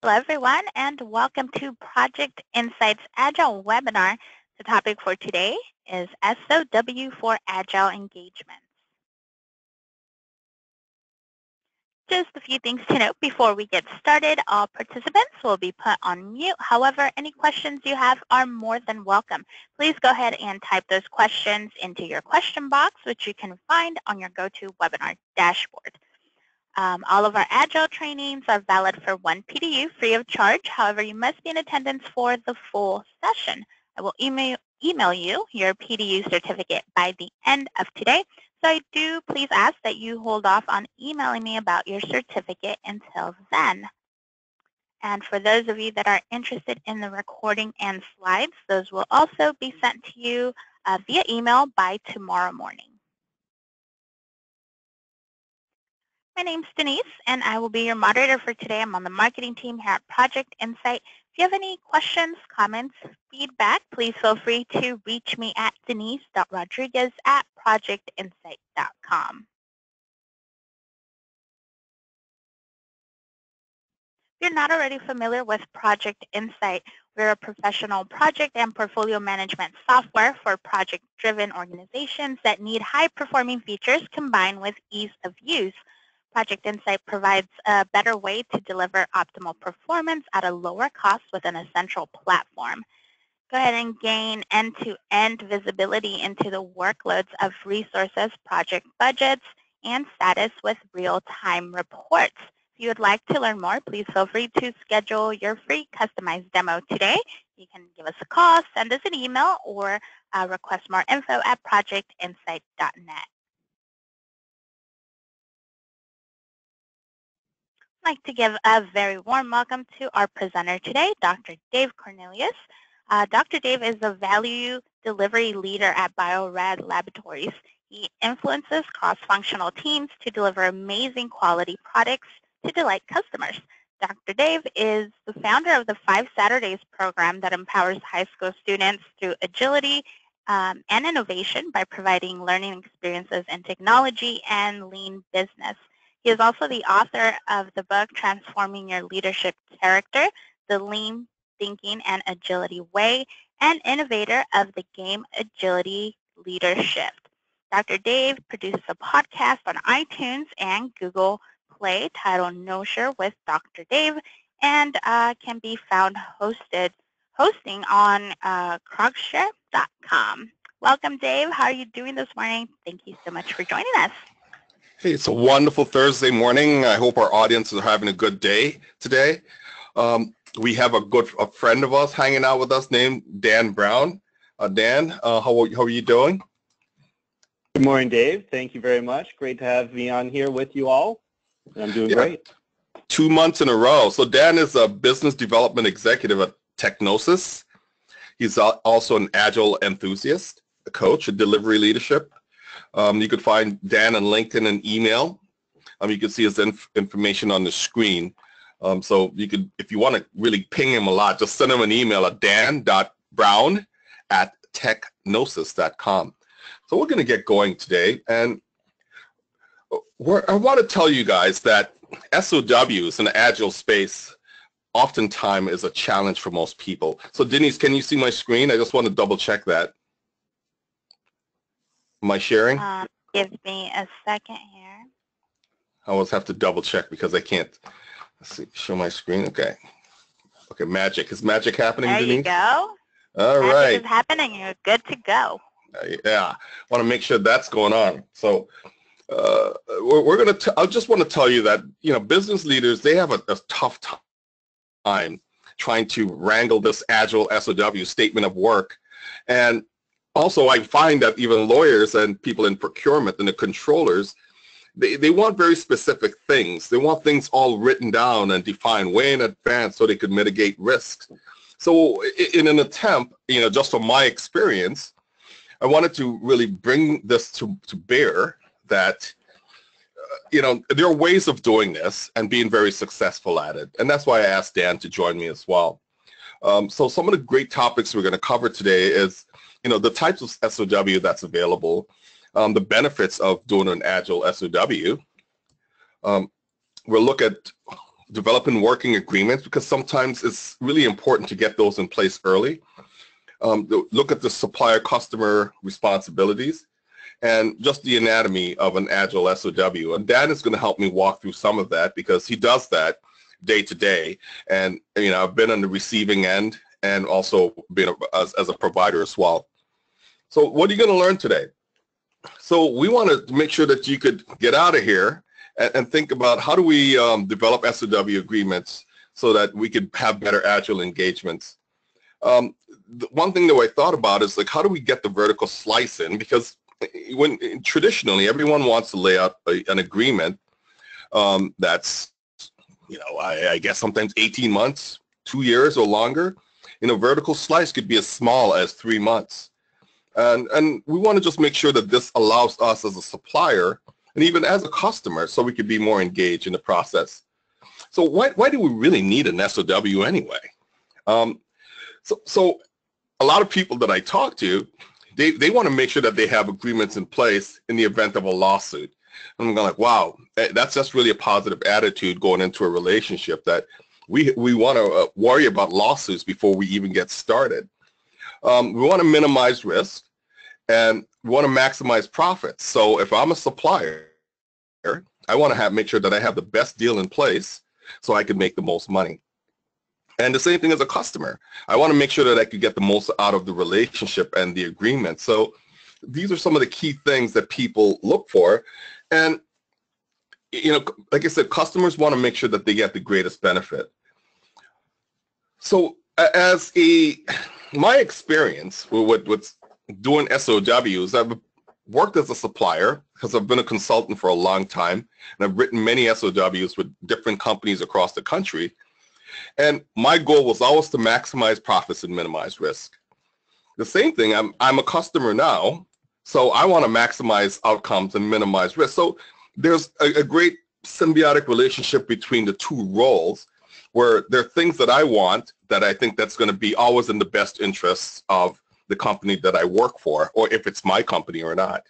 Hello, everyone, and welcome to Project Insights Agile webinar. The topic for today is SOW for Agile Engagements. Just a few things to note before we get started. All participants will be put on mute. However, any questions you have are more than welcome. Please go ahead and type those questions into your question box, which you can find on your GoToWebinar dashboard. All of our Agile trainings are valid for one PDU free of charge. However, you must be in attendance for the full session. I will email you your PDU certificate by the end of today. So I do please ask that you hold off on emailing me about your certificate until then. And for those of you that are interested in the recording and slides, those will also be sent to you via email by tomorrow morning. My name's Denise, and I will be your moderator for today. I'm on the marketing team here at Project Insight. If you have any questions, comments, feedback, please feel free to reach me at denise.rodriguez@projectinsight.com. If you're not already familiar with Project Insight, we're a professional project and portfolio management software for project-driven organizations that need high-performing features combined with ease of use. Project Insight provides a better way to deliver optimal performance at a lower cost within a central platform. Go ahead and gain end-to-end visibility into the workloads of resources, project budgets, and status with real-time reports. If you would like to learn more, please feel free to schedule your free customized demo today. You can give us a call, send us an email, or request more info at projectinsight.net. I'd like to give a very warm welcome to our presenter today, Dr. Dave Cornelius. Dr. Dave is a value delivery leader at Bio-Rad Laboratories. He influences cross-functional teams to deliver amazing quality products to delight customers. Dr. Dave is the founder of the 5 Saturdays program that empowers high school students through agility and innovation by providing learning experiences in technology and lean business. He is also the author of the book, Transforming Your Leadership Character, The Lean Thinking and Agility Way, and innovator of the game Agility Leadership. Dr. Dave produces a podcast on iTunes and Google Play titled No Share with Dr. Dave, and can be found hosting on crocshare.com. Welcome, Dave. How are you doing this morning? Thank you so much for joining us. Hey, it's a wonderful Thursday morning. I hope our audience is having a good day today. We have a friend of us hanging out with us named Dan Brown. Dan, how are you doing? Good morning, Dave. Thank you very much. Great to have me on here with you all. I'm doing great. 2 months in a row. So Dan is a business development executive at Technosis. He's also an Agile enthusiast, a coach, a delivery leadership. You could find Dan on LinkedIn and email. You can see his information on the screen. So you could, if you want to really ping him a lot, just send him an email at dan.brown@technosis.com. So we're going to get going today. And I want to tell you guys that SOWs in the Agile space oftentimes is a challenge for most people. So Denise, can you see my screen? I just want to double check that. Am I sharing? Give me a second here. I always have to double check because I can't. Let's see, show my screen. Okay. Okay, magic. Is magic happening, There Denise? you go. All magic right. is happening. You're good to go. Yeah, I want to make sure that's going on. So I just want to tell you that, business leaders, they have a tough time trying to wrangle this Agile SOW, statement of work. And also, I find that even lawyers and people in procurement and the controllers, they want very specific things. They want things all written down and defined way in advance so they could mitigate risks. So in an attempt, just from my experience, I wanted to really bring this to bear that, there are ways of doing this and being very successful at it. And that's why I asked Dan to join me as well. So some of the great topics we're going to cover today is, the types of SOW that's available, the benefits of doing an Agile SOW. We'll look at developing working agreements, because sometimes it's really important to get those in place early. Look at the supplier customer responsibilities and just the anatomy of an Agile SOW. And Dan is going to help me walk through some of that because he does that day to day. And, you know, I've been on the receiving end and also been as a provider as well. So what are you going to learn today? So we want to make sure that you could get out of here and think about how do we develop SOW agreements so that we could have better Agile engagements. The one thing that I thought about is like, how do we get the vertical slice in? Because when traditionally everyone wants to lay out an agreement that's, you know, I guess sometimes 18 months, 2 years or longer. You know, vertical slice could be as small as 3 months. And we want to just make sure that this allows us as a supplier and even as a customer so we could be more engaged in the process. So why do we really need an SOW anyway? So a lot of people that I talk to, they want to make sure that they have agreements in place in the event of a lawsuit. And I'm going like, wow, that's just really a positive attitude going into a relationship, that we want to worry about lawsuits before we even get started. We want to minimize risk and we want to maximize profits. So if I'm a supplier, I want to make sure that I have the best deal in place so I can make the most money. And the same thing as a customer. I want to make sure that I could get the most out of the relationship and the agreement. So these are some of the key things that people look for. And, you know, like I said, customers want to make sure that they get the greatest benefit. So as my experience with doing SOWs, I've worked as a supplier because I've been a consultant for a long time, and I've written many SOWs with different companies across the country. And my goal was always to maximize profits and minimize risk. The same thing, I'm a customer now, so I want to maximize outcomes and minimize risk. So there's a great symbiotic relationship between the two roles, where there are things that I want that I think that's going to be always in the best interests of the company that I work for, or if it's my company or not.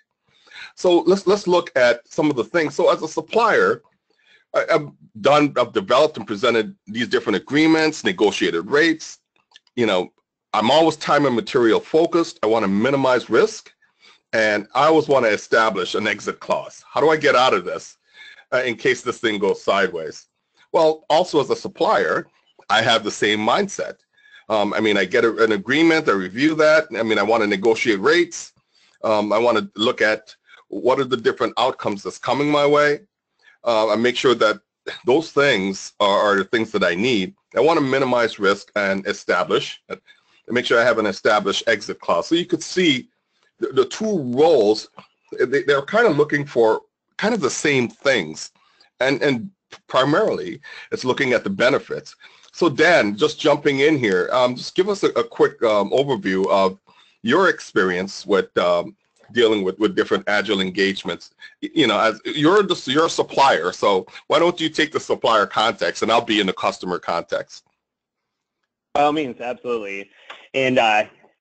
So let's look at some of the things. So as a supplier, I've developed and presented these different agreements, negotiated rates. You know, I'm always time and material focused. I want to minimize risk, and I always want to establish an exit clause. How do I get out of this in case this thing goes sideways? Well, also as a supplier, I have the same mindset. I mean, I get an agreement, I review that. I mean, I want to negotiate rates. I want to look at what are the different outcomes that's coming my way. I make sure that those things are the things that I need. I want to minimize risk and make sure I have an established exit clause. So you could see the two roles, they're kind of looking for kind of the same things. And primarily, it's looking at the benefits. So Dan, just jumping in here, just give us a quick overview of your experience with dealing with different Agile engagements. You know, as you're a supplier, so why don't you take the supplier context and I'll be in the customer context. By all means, absolutely. And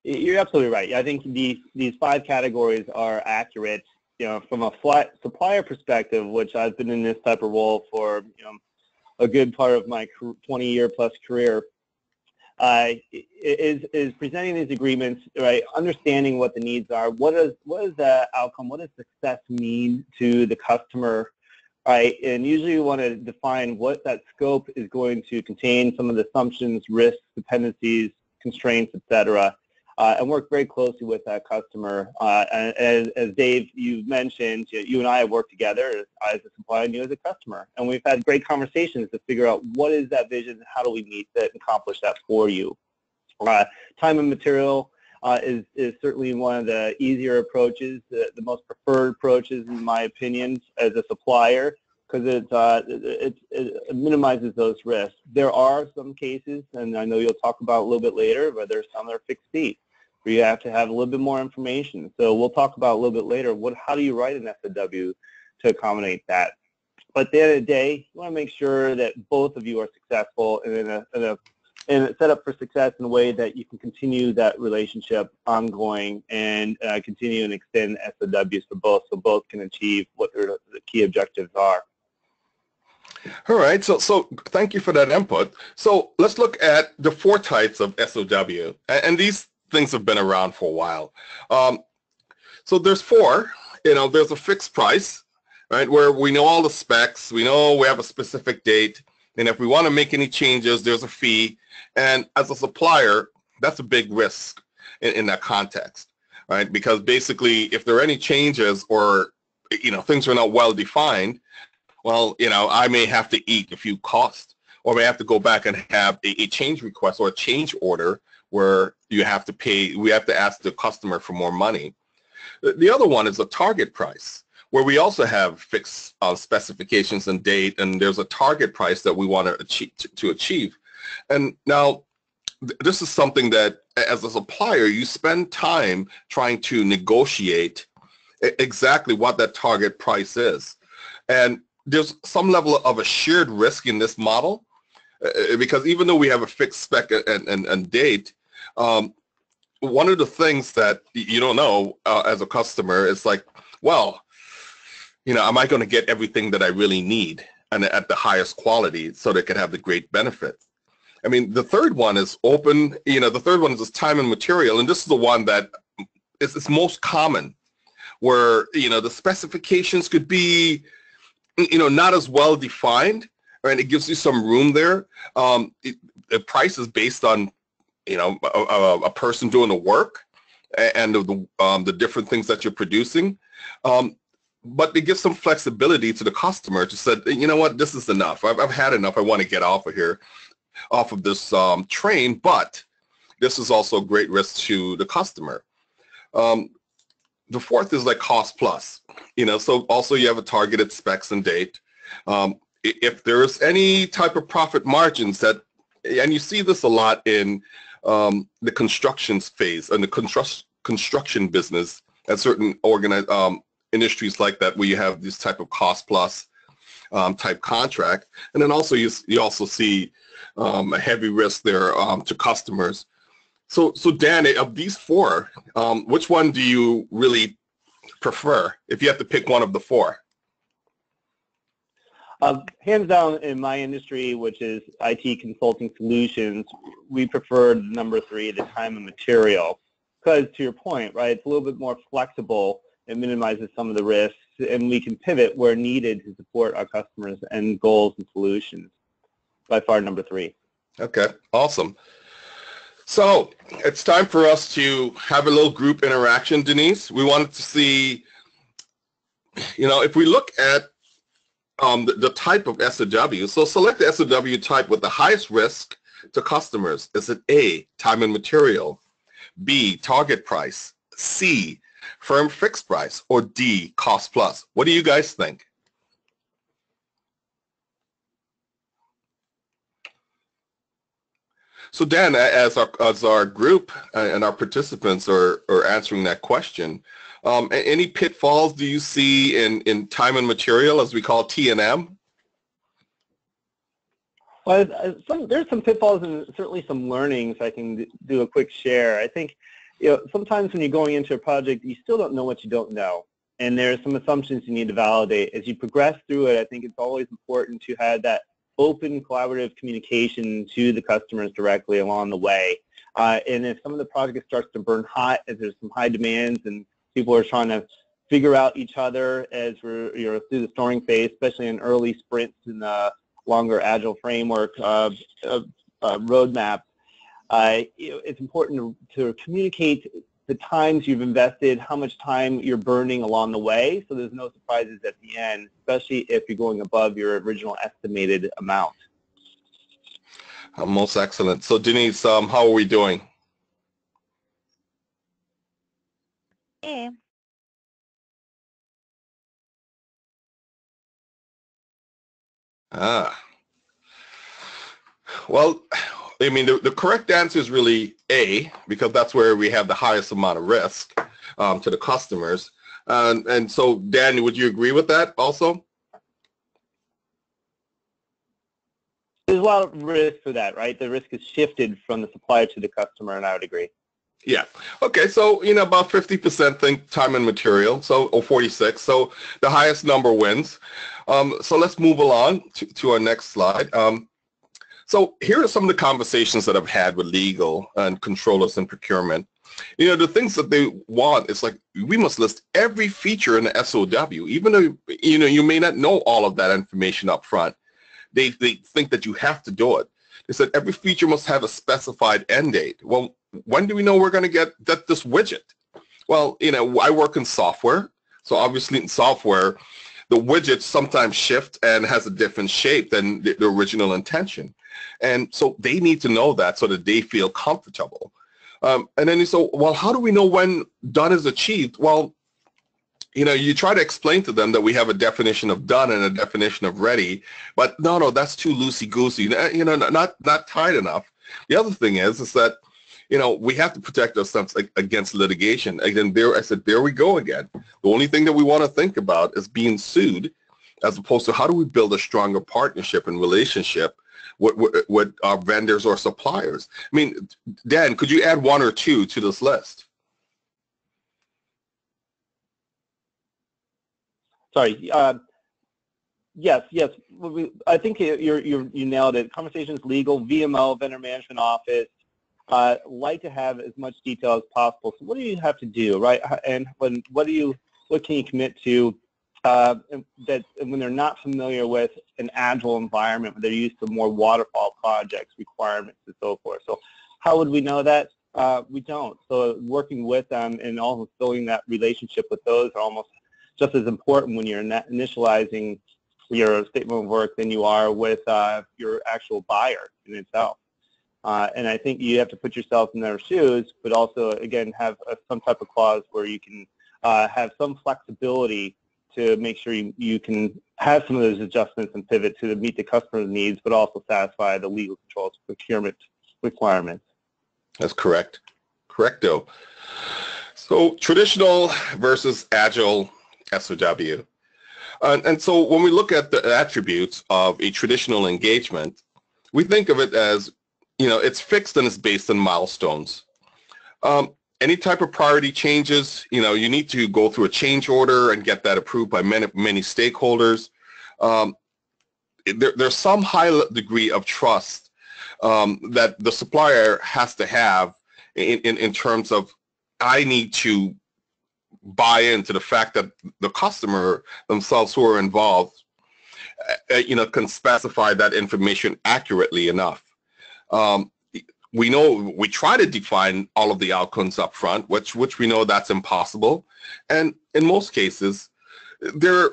you're absolutely right. I think these 5 categories are accurate. You know, from a supplier perspective, which I've been in this type of role for, you know, a good part of my 20-year-plus career, is presenting these agreements, right? Understanding what the needs are. What is the outcome? What does success mean to the customer, right? And usually you want to define what that scope is going to contain, some of the assumptions, risks, dependencies, constraints, etc. And work very closely with that customer. As Dave, you mentioned, you and I have worked together, I as a supplier and you as a customer. And we've had great conversations to figure out what is that vision, how do we meet that and accomplish that for you. Time and material is certainly one of the easier approaches, the most preferred approaches in my opinion as a supplier, because it minimizes those risks. There are some cases, and I know you'll talk about a little bit later, where there's some that are fixed fee, where you have to have a little bit more information. So we'll talk about a little bit later, how do you write an SOW to accommodate that? But at the end of the day, you want to make sure that both of you are successful and set up for success in a way that you can continue that relationship ongoing and continue and extend SOWs for both, so both can achieve what their the key objectives are. All right, so thank you for that input. So let's look at the 4 types of SOW, and these things have been around for a while. So there's 4. There's a fixed price, right, where we know all the specs, we know we have a specific date, and if we want to make any changes, there's a fee. And as a supplier, that's a big risk in that context, right? Because basically, if there are any changes or things are not well defined, well, I may have to eat a few costs, or may have to go back and have a change request or a change order where we have to ask the customer for more money. The other one is a target price, where we also have fixed specifications and date, and there's a target price that we want to achieve. And now, this is something that, as a supplier, you spend time trying to negotiate exactly what that target price is. And there's some level of a shared risk in this model, because even though we have a fixed spec and date, one of the things that you don't know as a customer is like, well, am I going to get everything that I really need and at the highest quality so they can have the great benefit? I mean, the third one is open. The third one is time and material, and this is the one that is most common, where the specifications could be not as well defined, and it gives you some room there. The price is based on a person doing the work and the different things that you're producing, but it gives some flexibility to the customer to say, you know what, this is enough. I've had enough. I want to get off of this train, but this is also a great risk to the customer. The fourth is like cost plus, so also you have a targeted specs and date. If there's any type of profit margins and you see this a lot in the construction phase and the construction business at certain industries like that, where you have this type of cost plus type contract. And then also you also see a heavy risk there to customers. So Dan, of these 4, which one do you really prefer if you have to pick one of the 4? Hands down, in my industry, which is IT consulting solutions, we prefer number 3, the time and material, because to your point, right, it's a little bit more flexible. It minimizes some of the risks, and we can pivot where needed to support our customers and goals and solutions. By far, number 3. Okay, awesome. So it's time for us to have a little group interaction, Denise. We wanted to see, if we look at the type of SOW, so select the SOW type with the highest risk to customers. Is it A, time and material, B, target price, C, firm fixed price, or D, cost plus? What do you guys think? So Dan, as our group and our participants are answering that question, any pitfalls do you see in time and material, as we call T&M? Well, there's some pitfalls and certainly some learnings. I can do a quick share. I think sometimes when you're going into a project, you still don't know what you don't know, and there's some assumptions you need to validate. As you progress through it, I think it's always important to have that open, collaborative communication to the customers directly along the way. And if some of the project starts to burn hot, as there's some high demands and people are trying to figure out each other as we're through the storing phase, especially in early sprints in the longer Agile framework roadmap, it's important to communicate the times you've invested, how much time you're burning along the way, so there's no surprises at the end, especially if you're going above your original estimated amount. Most excellent. So Denise, how are we doing? Hey. Well, I mean, the correct answer is really A, because that's where we have the highest amount of risk to the customers. And so, Dan, would you agree with that also? There's a lot of risk for that, right? The risk is shifted from the supplier to the customer, and I would agree. Yeah. Okay. So, about 50% think time and material, or 46. So the highest number wins. So let's move along to our next slide. So here are some of the conversations that I've had with legal and controllers and procurement. You know, the things that they want, it's like, we must list every feature in the SOW, even though, you know, you may not know all of that information up front. They think that you have to do it. They said every feature must have a specified end date. Well, when do we know we're going to get this widget? Well, you know, I work in software. So obviously in software, the widgets sometimes shift and has a different shape than the original intention. And so they need to know that so that they feel comfortable. And then you say, well, how do we know when done is achieved? Well, you know, you try to explain to them that we have a definition of done and a definition of ready, but no, that's too loosey-goosey, you know, not tight enough. The other thing is that, you know, we have to protect ourselves against litigation. Again, I said, there we go again. The only thing that we want to think about is being sued, as opposed to how do we build a stronger partnership and relationship with our vendors or suppliers. I mean, Dan, could you add one or two to this list? Sorry. Yes. I think you nailed it. Conversations, legal, VMO, vendor management office. Like to have as much detail as possible. So what do you have to do, right? And what can you commit to? That when they're not familiar with an agile environment, when they're used to more waterfall projects, requirements, and so forth. So how would we know that? We don't. So working with them and also building that relationship with those are almost just as important when you're initializing your statement of work than you are with your actual buyer in itself. And I think you have to put yourself in their shoes, but also, again, have some type of clause where you can have some flexibility to make sure you can have some of those adjustments and pivot to meet the customer's needs, but also satisfy the legal controls procurement requirements. That's correct. Correcto. So traditional versus agile SOW. And so when we look at the attributes of a traditional engagement, we think of it as, you know, it's fixed and it's based on milestones. Any type of priority changes, you know, you need to go through a change order and get that approved by many stakeholders. There's some high degree of trust that the supplier has to have in terms of, I need to buy into the fact that the customer themselves who are involved, you know, can specify that information accurately enough. We know we try to define all of the outcomes up front, which we know that's impossible. And in most cases, they're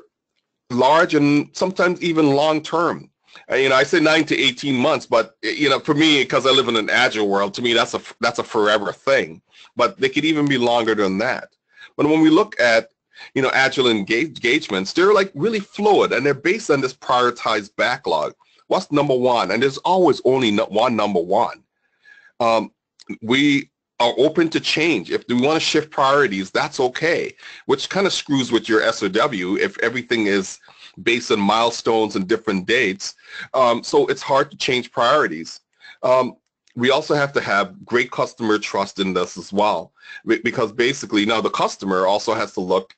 large and sometimes even long-term. You know, I say 9 to 18 months, but, you know, for me, because I live in an agile world, to me, that's a forever thing. But they could even be longer than that. But when we look at, you know, agile engagements, they're like really fluid and they're based on this prioritized backlog. What's number one? And there's always only one number one. We are open to change. If we want to shift priorities, that's okay, which kind of screws with your SOW if everything is based on milestones and different dates. So it's hard to change priorities. We also have to have great customer trust in this as well, because basically now the customer also has to look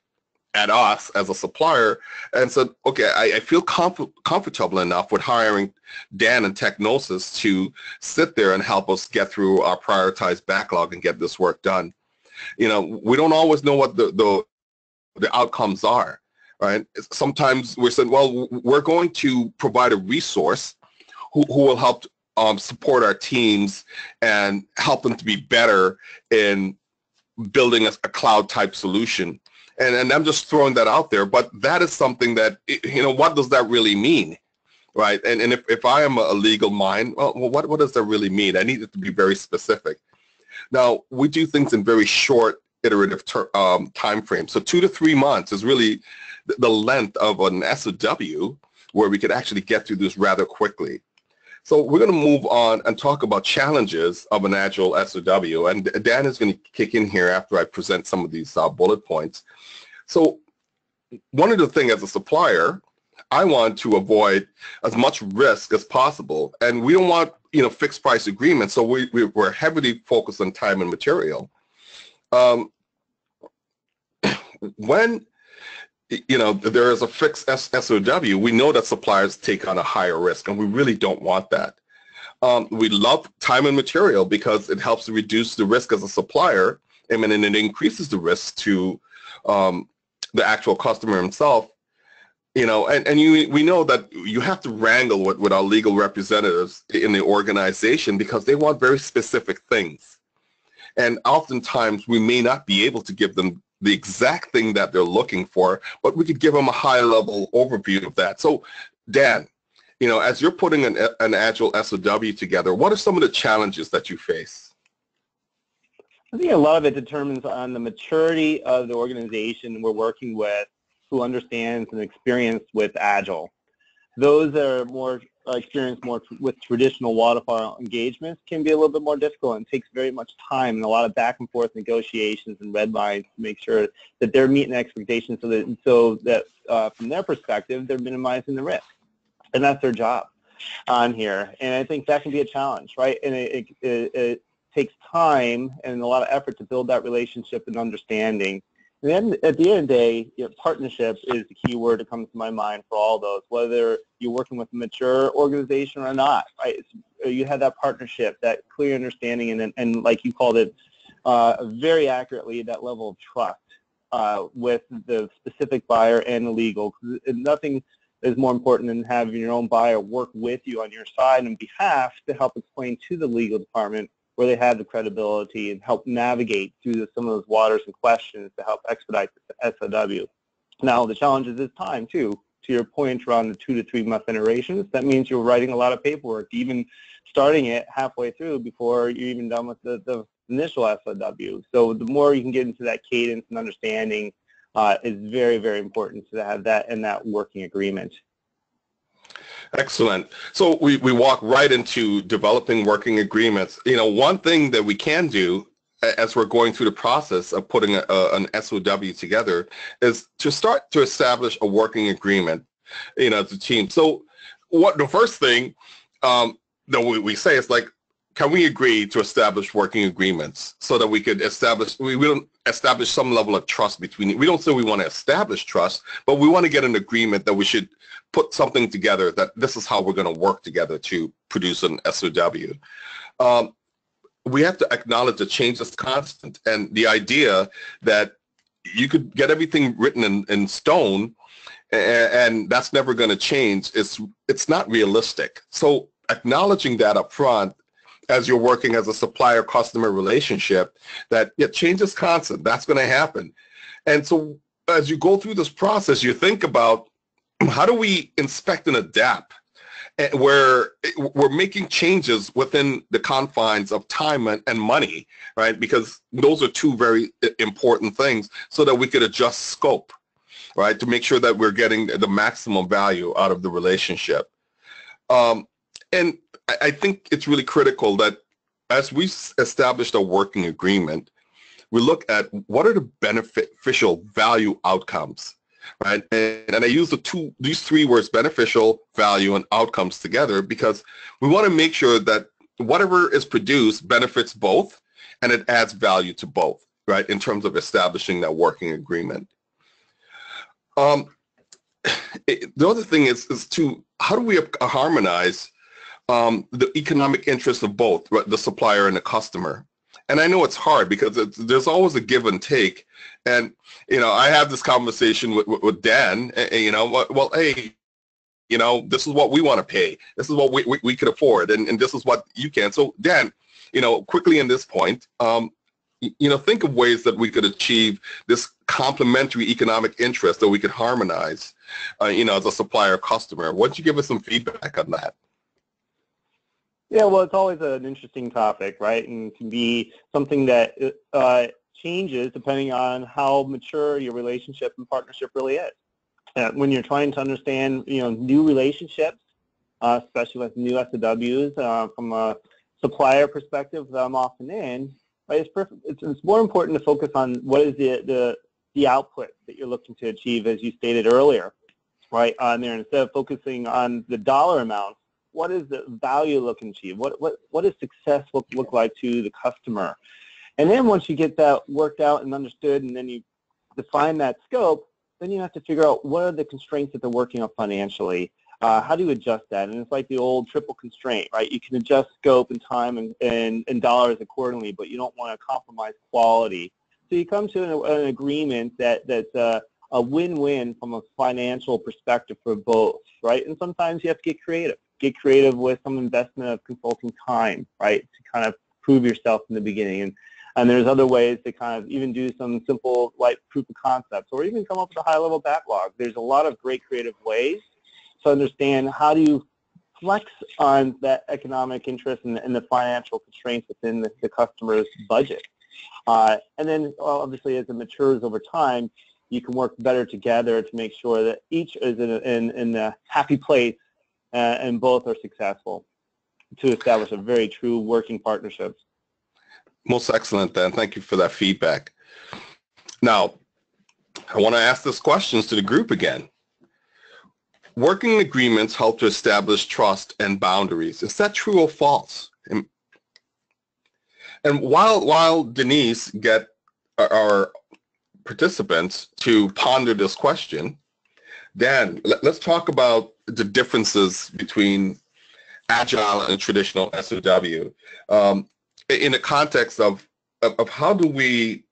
at us as a supplier and said, okay, I feel comfortable enough with hiring Dan and Technosis to sit there and help us get through our prioritized backlog and get this work done. You know, we don't always know what the outcomes are, right? Sometimes we're saying, well, we're going to provide a resource who will help support our teams and help them to be better in building a cloud type solution. And I'm just throwing that out there, but that is something that, you know, what does that really mean, right? And if I am a legal mind, well, what does that really mean? I need it to be very specific. Now, we do things in very short iterative time frame. So 2 to 3 months is really the length of an SOW where we could actually get through this rather quickly. So we're going to move on and talk about challenges of an agile SOW. And Dan is going to kick in here after I present some of these bullet points. So one of the things as a supplier, I want to avoid as much risk as possible. And we don't want, you know, fixed price agreements. So we're heavily focused on time and material. When there is a fixed SOW, we know that suppliers take on a higher risk, and we really don't want that. We love time and material because it helps to reduce the risk as a supplier, and it increases the risk to the actual customer himself. We know that you have to wrangle with our legal representatives in the organization because they want very specific things. And oftentimes we may not be able to give them the exact thing that they're looking for, but we could give them a high-level overview of that. So, Dan, as you're putting an Agile SOW together, what are some of the challenges that you face? I think a lot of it determines on the maturity of the organization we're working with, who understands and experienced with Agile. Those that are more experienced with traditional waterfall engagements can be a little bit more difficult and takes very much time and a lot of back and forth negotiations and red lines to make sure that they're meeting expectations so that from their perspective, they're minimizing the risk. And that's their job on here. And I think that can be a challenge, right? And it takes time and a lot of effort to build that relationship and understanding. And then at the end of the day, partnership is the key word that comes to my mind for all those, whether you're working with a mature organization or not, right? You have that partnership, that clear understanding, and like you called it very accurately, that level of trust with the specific buyer and the legal. Nothing is more important than having your own buyer work with you on your side and behalf to help explain to the legal department where they have the credibility and help navigate through some of those waters and questions to help expedite the SOW. Now, the challenge is time, too. To your point around the 2 to 3 month iterations, that means you're writing a lot of paperwork, even starting it halfway through before you're even done with the initial SOW. So the more you can get into that cadence and understanding is very, very important to have that in that working agreement. Excellent. So we walk right into developing working agreements. One thing that we can do as we're going through the process of putting an SOW together is to start to establish a working agreement, as a team. So the first thing that we say is like, can we agree to establish working agreements so that we could establish, we don't establish some level of trust between, we don't say we want to establish trust, but we want to get an agreement that we should put something together that this is how we're going to work together to produce an SOW. We have to acknowledge that change is constant, and the idea that you could get everything written in stone and that's never going to change, it's not realistic. So acknowledging that up front as you're working as a supplier-customer relationship, that change is constant, that's going to happen. And so as you go through this process, you think about how do we inspect and adapt where we're making changes within the confines of time and money, right? Because those are two very important things so that we could adjust scope, right? To make sure that we're getting the maximum value out of the relationship. And I think it's really critical that as we established a working agreement, we look at what are the beneficial value outcomes, right? And I use these 3 words, beneficial, value, and outcomes together because we want to make sure that whatever is produced benefits both and it adds value to both, right, in terms of establishing that working agreement. The other thing is how do we harmonize the economic interests of both, right, the supplier and the customer? And I know it's hard because there's always a give and take. And, I have this conversation with Dan, well, hey, this is what we want to pay. This is what we could afford. And this is what you can. So Dan, quickly in this point, think of ways that we could achieve this complementary economic interest that we could harmonize, as a supplier customer. Why don't you give us some feedback on that? Yeah, well, it's always an interesting topic, right? And it can be something that changes depending on how mature your relationship and partnership really is. When you're trying to understand, new relationships, especially with new SOWs, from a supplier perspective that I'm often in, right? It's more important to focus on what is the output that you're looking to achieve, as you stated earlier, right? On there, instead of focusing on the dollar amount. What is the value looking to achieve? What does success look like to the customer? And then once you get that worked out and understood and then you define that scope, then you have to figure out what are the constraints that they're working on financially. How do you adjust that? And it's like the old triple constraint, right? You can adjust scope and time and dollars accordingly, but you don't want to compromise quality. So you come to an agreement that's a win-win from a financial perspective for both, right? And sometimes you have to get creative. Get creative with some investment of consulting time, right, to kind of prove yourself in the beginning. And there's other ways to kind of even do some simple like proof of concepts or even come up with a high-level backlog. There's a lot of great creative ways to understand how do you flex on that economic interest and the financial constraints within the customer's budget. And then obviously as it matures over time, you can work better together to make sure that each is in a happy place and both are successful to establish a very true working partnership. Most excellent, Dan. Thank you for that feedback. Now, I want to ask these questions to the group again. Working agreements help to establish trust and boundaries. Is that true or false? And while Denise get our participants to ponder this question, Dan, let's talk about the differences between Agile and traditional SOW in the context of how do we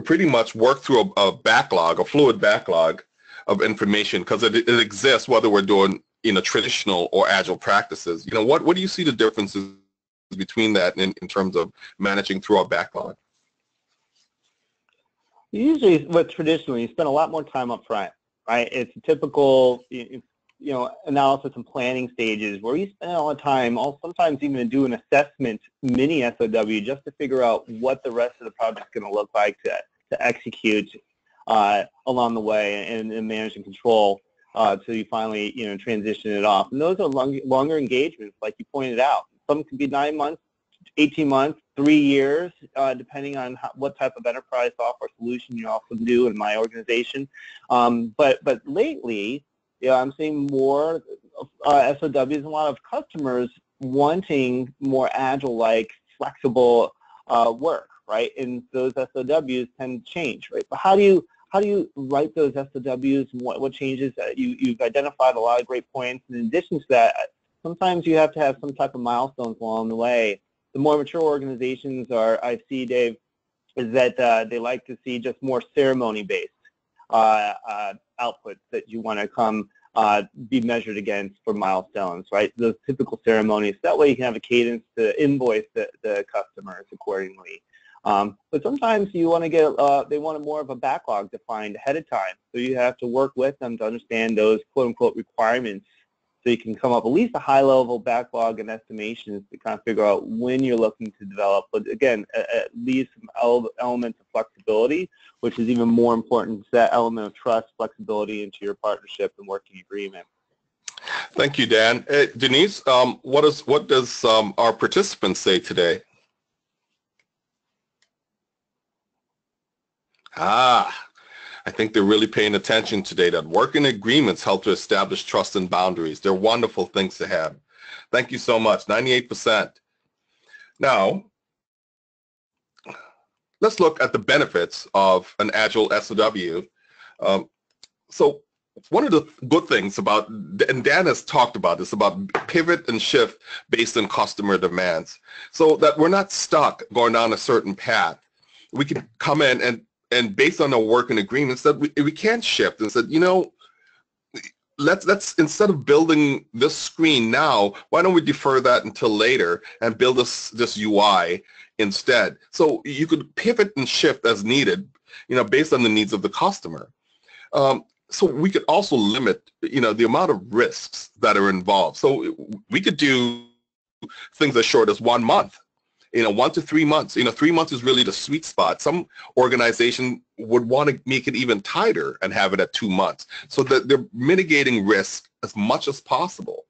pretty much work through a backlog, a fluid backlog of information, because it exists whether we're doing traditional or Agile practices. What do you see the differences between that in terms of managing through our backlog? Usually, traditionally, you spend a lot more time up front, right? It's a typical, analysis and planning stages where you spend all the time, sometimes even do an assessment mini SOW just to figure out what the rest of the project is going to look like to execute along the way and manage and control till you finally, transition it off. And those are longer engagements, like you pointed out. Some can be 9 months, 18 months, 3 years, depending on what type of enterprise software solution you often do in my organization. But lately, I'm seeing more SOWs and a lot of customers wanting more Agile-like, flexible work, right? And those SOWs tend to change, right? But how do you write those SOWs? What changes? You've identified a lot of great points. In addition to that, sometimes you have to have some type of milestones along the way. The more mature organizations I see, Dave, is that they like to see just more ceremony-based outputs that you want to be measured against for milestones, right? Those typical ceremonies. That way you can have a cadence to invoice the customers accordingly. But sometimes you want to get, they want more of a backlog defined ahead of time. So you have to work with them to understand those quote-unquote requirements so you can come up at least a high-level backlog and estimations to kind of figure out when you're looking to develop. But again, at least some elements of flexibility, which is even more important, that element of trust, flexibility into your partnership and working agreement. Thank you, Dan. Denise, what does our participants say today? I think they're really paying attention today that working agreements help to establish trust and boundaries. They're wonderful things to have. Thank you so much, 98%. Now, let's look at the benefits of an Agile SOW. So one of the good things about, and Dan has talked about this, about pivot and shift based on customer demands, so that we're not stuck going down a certain path. We can come in and based on our working agreements that we can shift and said, let's instead of building this screen now, why don't we defer that until later and build this UI instead? So you could pivot and shift as needed, based on the needs of the customer. So we could also limit, the amount of risks that are involved. So we could do things as short as 1 month. 1 to 3 months. 3 months is really the sweet spot. Some organization would want to make it even tighter and have it at 2 months, so that they're mitigating risk as much as possible.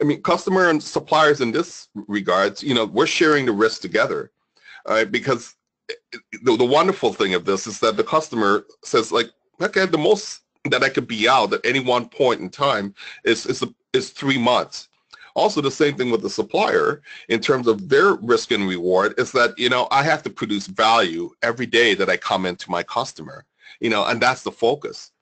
I mean, customer and suppliers in this regards, we're sharing the risk together, because the wonderful thing of this is that the customer says, like, okay, the most that I could be out at any one point in time is 3 months. Also, the same thing with the supplier in terms of their risk and reward is that, I have to produce value every day that I come into my customer. and that's the focus.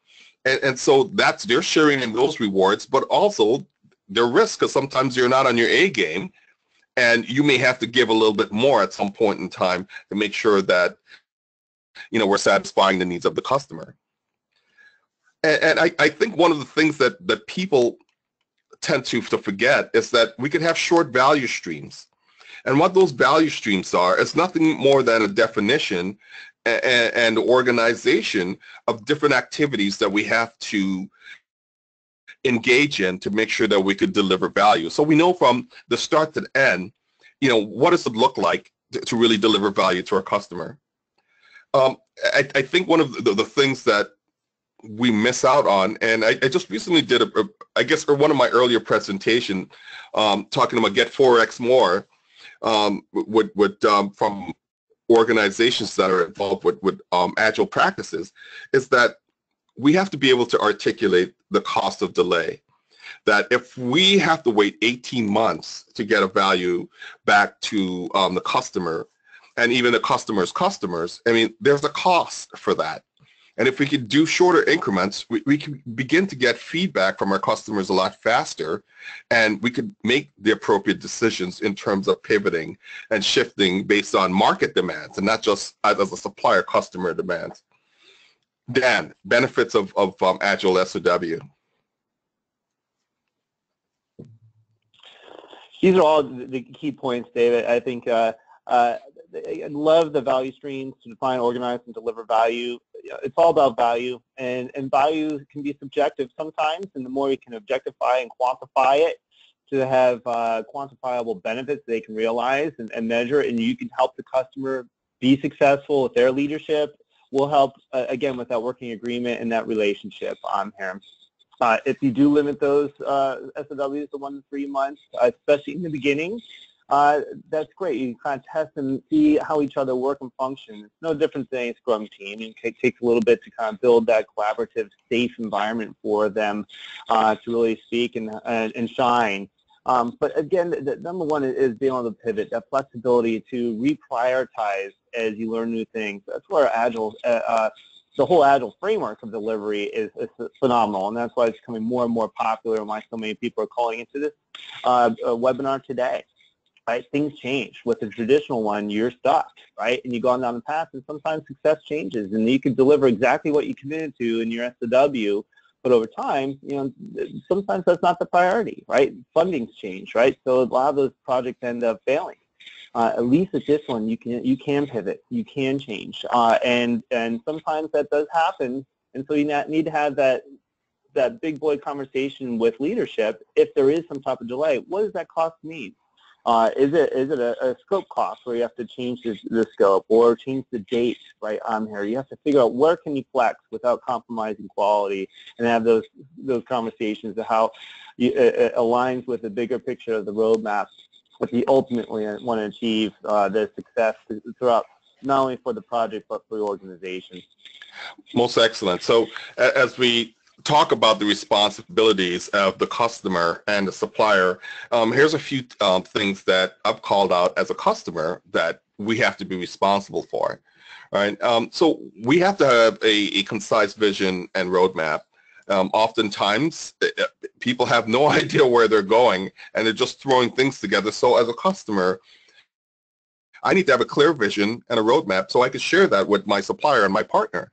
And so they're sharing in those rewards, but also their risk, because sometimes you're not on your A game, and you may have to give a little bit more at some point in time to make sure that, we're satisfying the needs of the customer. And I think one of the things that people tend to forget is that we could have short value streams. And what those value streams are is nothing more than a definition and organization of different activities that we have to engage in to make sure that we could deliver value. So we know from the start to the end, what does it look like to really deliver value to our customer? I think one of the things that we miss out on, and I just recently did one of my earlier presentation talking about get 4x more from organizations that are involved with agile practices, is that we have to be able to articulate the cost of delay. That if we have to wait 18 months to get a value back to the customer, and even the customer's customers, there's a cost for that. And if we could do shorter increments, we can begin to get feedback from our customers a lot faster, and we could make the appropriate decisions in terms of pivoting and shifting based on market demands, and not just as a supplier customer demands. Dan, benefits of Agile SOW. These are all the key points, David. I think I love the value streams to define, organize, and deliver value. It's all about value, and value can be subjective sometimes, and the more you can objectify and quantify it to have quantifiable benefits they can realize and measure, and you can help the customer be successful with their leadership, will help, again, with that working agreement and that relationship here. If you do limit those SOWs to 1 to 3 months, especially in the beginning, that's great. You can kind of test and see how each other work and function. It's no different than a Scrum team. It takes a little bit to kind of build that collaborative, safe environment for them to really speak and shine. But again, the number one is being able to pivot, that flexibility to reprioritize as you learn new things. That's where Agile, the whole Agile framework of delivery is phenomenal, and that's why it's becoming more and more popular and why so many people are calling into this webinar today. Right, things change. With the traditional one, you're stuck, right? And you've gone down the path, and sometimes success changes, and you can deliver exactly what you committed to in your SOW, but over time, sometimes that's not the priority, right? Funding's change, right? So a lot of those projects end up failing. At least at this one, you can pivot, you can change, and sometimes that does happen, and so you need to have that big boy conversation with leadership. If there is some type of delay, what does that cost mean? Is it a scope cost where you have to change the scope or change the date right on here? You have to figure out where can you flex without compromising quality, and have those conversations of how it aligns with the bigger picture of the roadmap, what you ultimately want to achieve the success throughout, not only for the project but for the organization. Most excellent. So as we talk about the responsibilities of the customer and the supplier, here's a few things that I've called out as a customer that we have to be responsible for. All right. So we have to have a concise vision and roadmap. Oftentimes, people have no idea where they're going, and they're just throwing things together. So as a customer, I need to have a clear vision and a roadmap so I can share that with my supplier and my partner.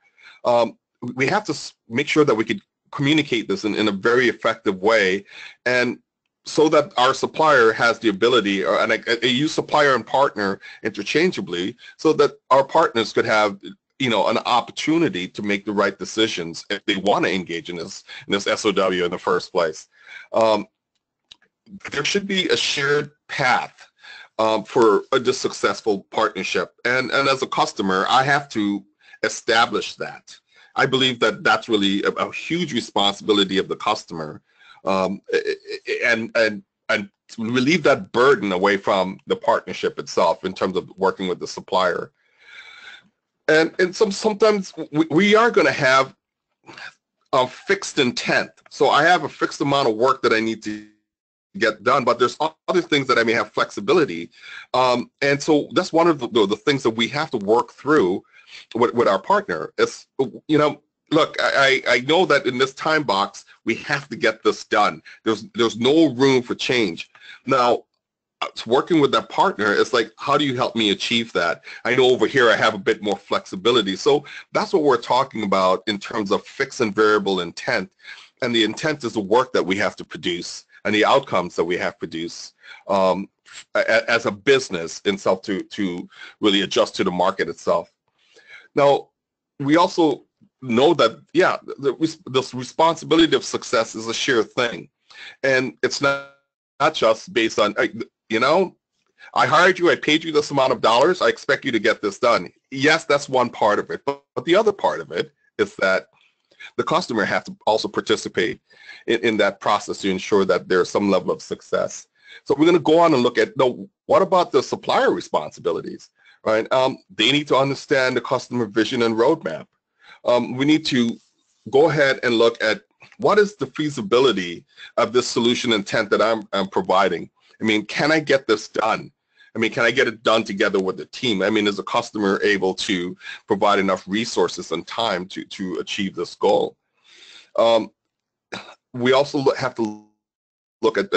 We have to make sure that we could communicate this in a very effective way, and so that our supplier has the ability, and I use supplier and partner interchangeably, so that our partners could have an opportunity to make the right decisions if they want to engage in this SOW in the first place. There should be a shared path for a successful partnership, and as a customer, I have to establish that. I believe that that's really a huge responsibility of the customer, and relieve that burden away from the partnership itself in terms of working with the supplier. And sometimes we are going to have a fixed intent. So I have a fixed amount of work that I need to get done, but there's other things that I may have flexibility. And so that's one of the things that we have to work through, with our partner. It's, you know, look, I know that in this time box, we have to get this done. There's no room for change. Now, working with that partner, it's like, how do you help me achieve that? I know over here I have a bit more flexibility. So that's what we're talking about in terms of fixed and variable intent. And the intent is the work that we have to produce and the outcomes that we have to produce as a business itself to really adjust to the market itself. Now, we also know that, yeah, this responsibility of success is a shared thing. And it's not just based on, you know, I hired you, I paid you this amount of dollars, I expect you to get this done. Yes, that's one part of it. But the other part of it is that the customer has to also participate in that process to ensure that there's some level of success. So we're going to go on and look at, no, what about the supplier responsibilities, right? They need to understand the customer vision and roadmap. We need to go ahead and look at what is the feasibility of this solution intent that I'm providing. I mean, can I get this done? I mean, can I get it done together with the team? I mean, is the customer able to provide enough resources and time to achieve this goal? We also have to look at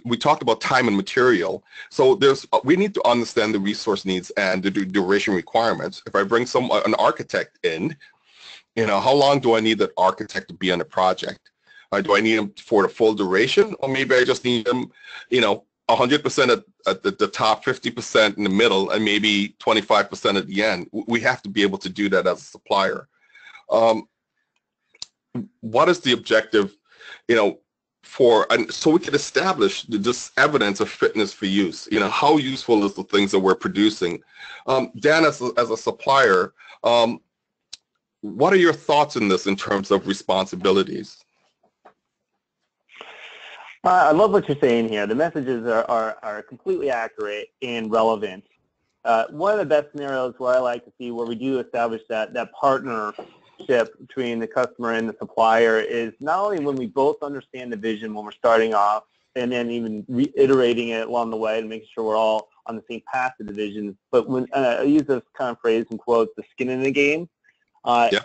we talked about time and material. So we need to understand the resource needs and the duration requirements. If I bring an architect in, you know, how long do I need that architect to be on the project? Do I need them for the full duration, or maybe I just need them, you know, 100% at the top, 50% in the middle, and maybe 25% at the end? We have to be able to do that as a supplier. What is the objective, you know, so we can establish this evidence of fitness for use? You know, how useful is the things that we're producing? Dan, as a supplier, what are your thoughts in this in terms of responsibilities? I love what you're saying here. The messages are completely accurate and relevant. One of the best scenarios where I like to see where we do establish that partnership between the customer and the supplier is not only when we both understand the vision when we're starting off, and then even reiterating it along the way and making sure we're all on the same path to the vision, but when I use this kind of phrase and quote, the skin in the game.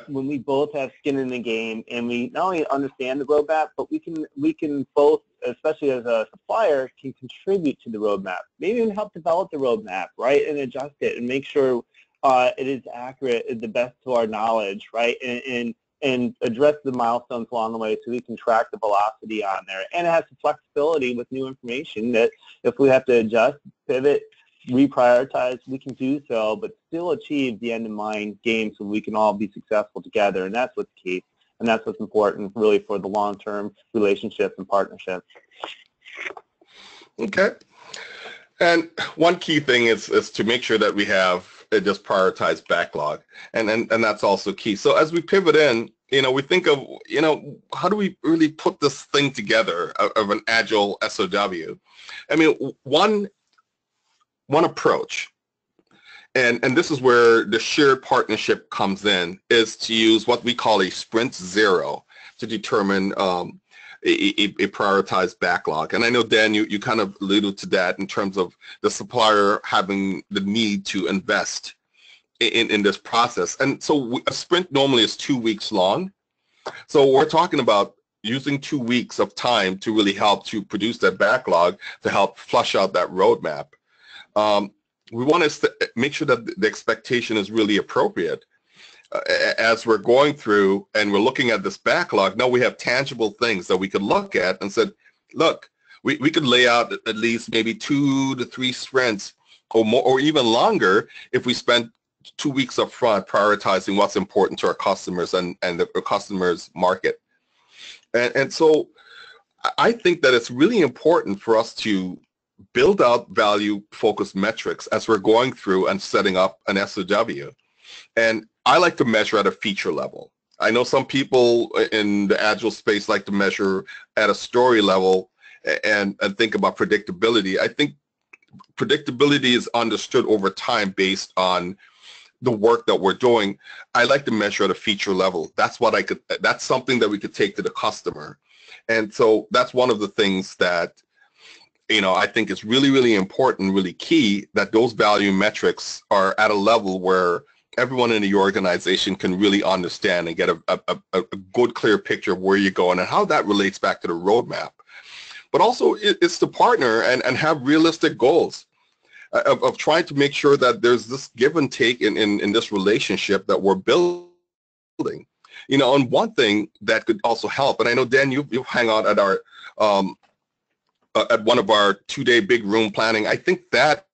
When we both have skin in the game and we not only understand the roadmap, but we can both, especially as a supplier, can contribute to the roadmap, maybe even help develop the roadmap, right, and adjust it and make sure it is accurate, the best to our knowledge, right, and address the milestones along the way so we can track the velocity on there. And it has the flexibility with new information that if we have to adjust, pivot, reprioritize, we can do so, but still achieve the end-in-mind game so we can all be successful together. And that's what's key. And that's what's important really for the long-term relationships and partnerships. Okay. And one key thing is to make sure that we have a just prioritized backlog. And that's also key. So as we pivot in, you know, we think of, you know, how do we really put this thing together of an Agile SOW? I mean, one approach, and this is where the shared partnership comes in, is to use what we call a sprint zero to determine a prioritized backlog. And I know, Dan, you kind of alluded to that in terms of the supplier having the need to invest in this process. And so a sprint normally is 2 weeks long. So we're talking about using 2 weeks of time to really help to produce that backlog, to help flush out that roadmap. We want to make sure that the expectation is really appropriate. As we're going through and we're looking at this backlog, now we have tangible things that we could look at and said, look, we could lay out at least maybe 2 to 3 sprints or more, or even longer, if we spend 2 weeks up front prioritizing what's important to our customers and the customers' market. And so I think that it's really important for us to build out value-focused metrics as we're going through and setting up an SOW. And I like to measure at a feature level. I know some people in the Agile space like to measure at a story level and think about predictability. I think predictability is understood over time based on the work that we're doing. I like to measure at a feature level. That's something that we could take to the customer. And so that's one of the things that, you know, I think is really, really important, really key, that those value metrics are at a level where everyone in the organization can really understand and get a good, clear picture of where you're going and how that relates back to the roadmap. But also it's to partner and have realistic goals of trying to make sure that there's this give and take in this relationship that we're building. You know, and one thing that could also help, and I know, Dan, you hang out at our at one of our 2-day big room planning. I think that